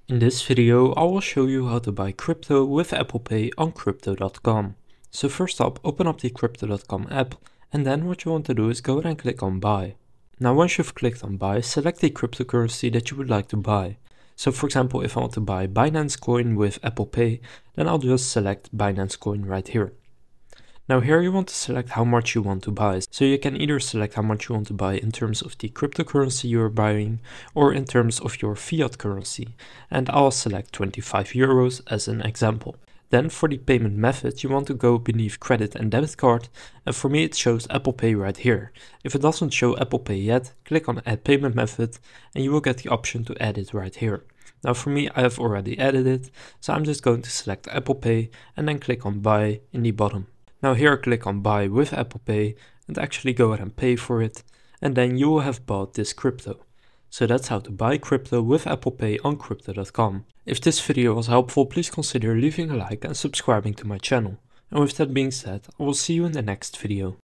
In this video, I will show you how to buy crypto with Apple Pay on Crypto.com. So first up, open up the Crypto.com app, and then what you want to do is go ahead and click on buy. Now once you've clicked on buy, select the cryptocurrency that you would like to buy. So for example, if I want to buy Binance Coin with Apple Pay, then I'll just select Binance Coin right here. Now here you want to select how much you want to buy. So you can either select how much you want to buy in terms of the cryptocurrency you're buying or in terms of your fiat currency. And I'll select 25 euros as an example. Then for the payment method, you want to go beneath credit and debit card, and for me it shows Apple Pay right here. If it doesn't show Apple Pay yet, click on add payment method and you will get the option to add it right here. Now for me, I have already added it, so I'm just going to select Apple Pay and then click on buy in the bottom. Now here click on buy with Apple Pay and actually go ahead and pay for it, and then you will have bought this crypto. So that's how to buy crypto with Apple Pay on Crypto.com. If this video was helpful, please consider leaving a like and subscribing to my channel. And with that being said, I will see you in the next video.